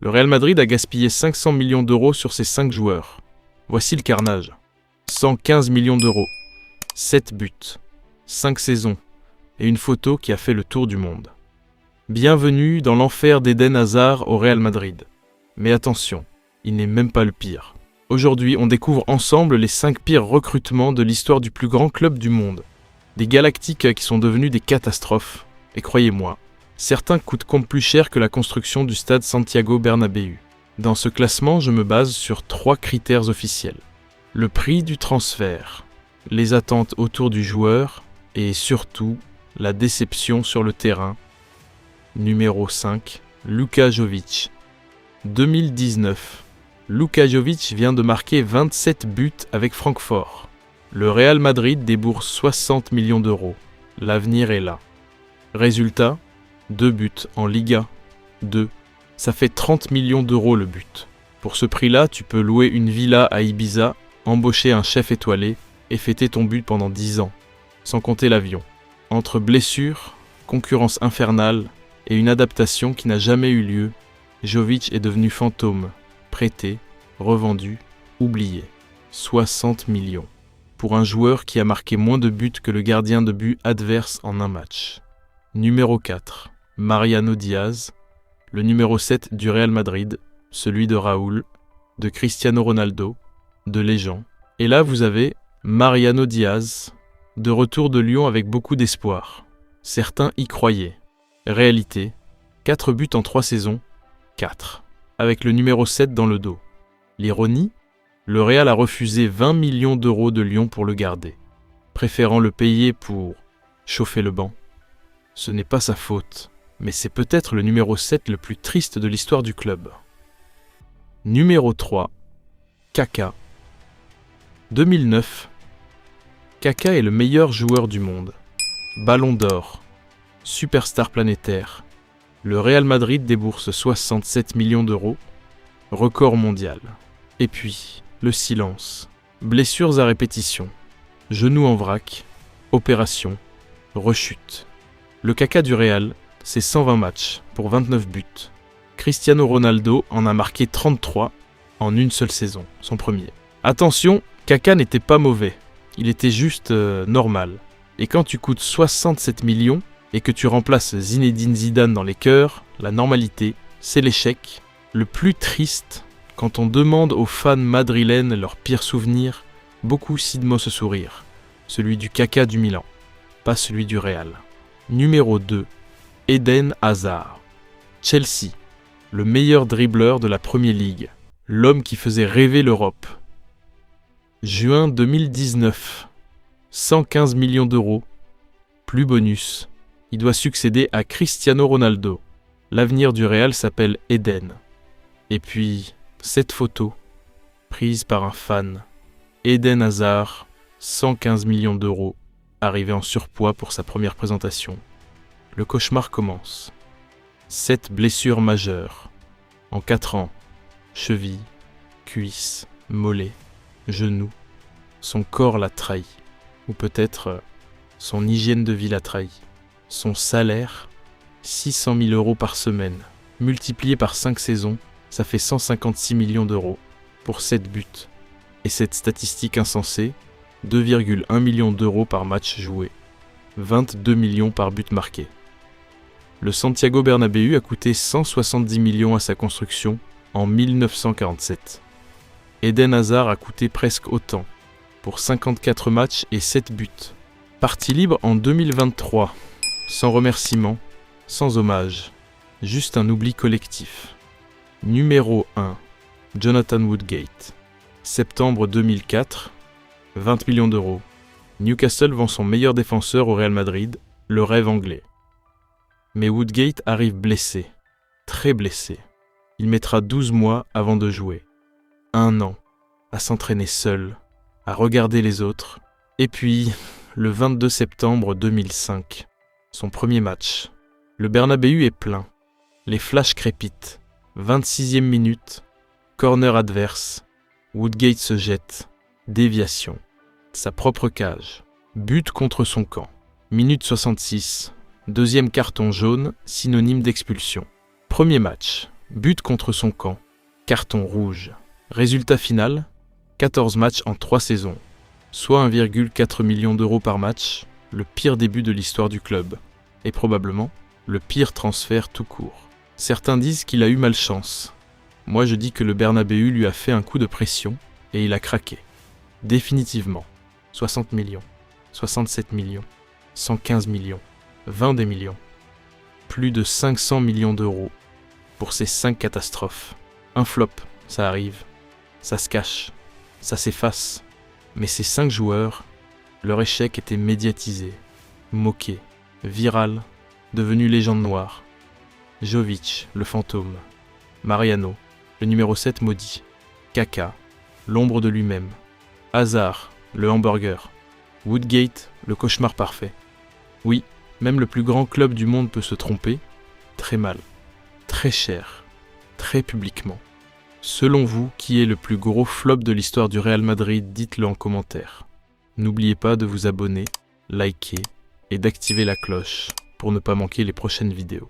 Le Real Madrid a gaspillé 500 millions d'euros sur ses 5 joueurs. Voici le carnage. 115 millions d'euros, 7 buts, 5 saisons et une photo qui a fait le tour du monde. Bienvenue dans l'enfer d'Eden Hazard au Real Madrid. Mais attention, il n'est même pas le pire. Aujourd'hui, on découvre ensemble les 5 pires recrutements de l'histoire du plus grand club du monde. Des Galactiques qui sont devenus des catastrophes. Et croyez-moi, certains coûtent comme plus cher que la construction du stade Santiago Bernabéu. Dans ce classement, je me base sur 3 critères officiels. Le prix du transfert, les attentes autour du joueur et surtout la déception sur le terrain. Numéro 5, Luka Jovic. 2019. Luka Jovic vient de marquer 27 buts avec Francfort. Le Real Madrid débourse 60 millions d'euros. L'avenir est là. Résultat, 2 buts en Liga. 2. Ça fait 30 millions d'euros le but. Pour ce prix-là, tu peux louer une villa à Ibiza, embaucher un chef étoilé et fêter ton but pendant 10 ans. Sans compter l'avion. Entre blessures, concurrence infernale et une adaptation qui n'a jamais eu lieu, Jovic est devenu fantôme, prêté, revendu, oublié. 60 millions. Pour un joueur qui a marqué moins de buts que le gardien de but adverse en un match. Numéro 4. Mariano Diaz. Le numéro 7 du Real Madrid, celui de Raúl, de Cristiano Ronaldo, de Legend. Et là, vous avez Mariano Diaz, de retour de Lyon avec beaucoup d'espoir. Certains y croyaient. Réalité, 4 buts en 3 saisons, 4, avec le numéro 7 dans le dos. L'ironie, le Real a refusé 20 millions d'euros de Lyon pour le garder, préférant le payer pour chauffer le banc. Ce n'est pas sa faute, mais c'est peut-être le numéro 7 le plus triste de l'histoire du club. Numéro 3, Kaka. 2009. Kaka est le meilleur joueur du monde. Ballon d'or, superstar planétaire. Le Real Madrid débourse 67 millions d'euros, record mondial. Et puis, le silence. Blessures à répétition, genoux en vrac, opération, rechute. Le Kaka du Real, c'est 120 matchs pour 29 buts. Cristiano Ronaldo en a marqué 33 en une seule saison, son premier. Attention, Kaka n'était pas mauvais, il était juste normal. Et quand tu coûtes 67 millions et que tu remplaces Zinedine Zidane dans les cœurs, la normalité, c'est l'échec. Le plus triste, quand on demande aux fans madrilènes leurs pires souvenirs, beaucoup sidement ce sourire. Celui du Kaka du Milan, pas celui du Real. Numéro 2, Eden Hazard. Chelsea, le meilleur dribbleur de la Premier League, l'homme qui faisait rêver l'Europe. Juin 2019, 115 millions d'euros, plus bonus. Il doit succéder à Cristiano Ronaldo. L'avenir du Real s'appelle Eden. Et puis, cette photo, prise par un fan. Eden Hazard, 115 millions d'euros, arrivé en surpoids pour sa première présentation. Le cauchemar commence. 7 blessures majeures. En 4 ans, cheville, cuisse, mollet, genou. Son corps l'a trahi. Ou peut-être son hygiène de vie l'a trahi. Son salaire, 600 000 euros par semaine. Multiplié par 5 saisons, ça fait 156 millions d'euros pour 7 buts. Et cette statistique insensée, 2,1 millions d'euros par match joué. 22 millions par but marqué. Le Santiago Bernabéu a coûté 170 millions à sa construction en 1947. Eden Hazard a coûté presque autant, pour 54 matchs et 7 buts. Parti libre en 2023, sans remerciement, sans hommage, juste un oubli collectif. Numéro 1, Jonathan Woodgate. Septembre 2004, 20 millions d'euros. Newcastle vend son meilleur défenseur au Real Madrid, le rêve anglais. Mais Woodgate arrive blessé, très blessé. Il mettra 12 mois avant de jouer. 1 an, à s'entraîner seul, à regarder les autres. Et puis, le 22 septembre 2005, son premier match. Le Bernabéu est plein. Les flashs crépitent. 26e minute, corner adverse. Woodgate se jette. Déviation. Sa propre cage. But contre son camp. Minute 66. Deuxième carton jaune, synonyme d'expulsion. Premier match. But contre son camp. Carton rouge. Résultat final, 14 matchs en 3 saisons, soit 1,4 million d'euros par match, le pire début de l'histoire du club, et probablement le pire transfert tout court. Certains disent qu'il a eu malchance. Moi je dis que le Bernabéu lui a fait un coup de pression et il a craqué. Définitivement. 60 millions, 67 millions, 115 millions, 20 des millions. Plus de 500 millions d'euros pour ces 5 catastrophes. Un flop, ça arrive, ça se cache, ça s'efface. Mais ces 5 joueurs, leur échec était médiatisé, moqué, viral, devenu légende noire. Jovic, le fantôme. Mariano, le numéro 7 maudit. Kaka, l'ombre de lui-même. Hazard, le hamburger. Woodgate, le cauchemar parfait. Oui, même le plus grand club du monde peut se tromper, très mal, très cher, très publiquement. Selon vous, qui est le plus gros flop de l'histoire du Real Madrid, dites-le en commentaire. N'oubliez pas de vous abonner, liker et d'activer la cloche pour ne pas manquer les prochaines vidéos.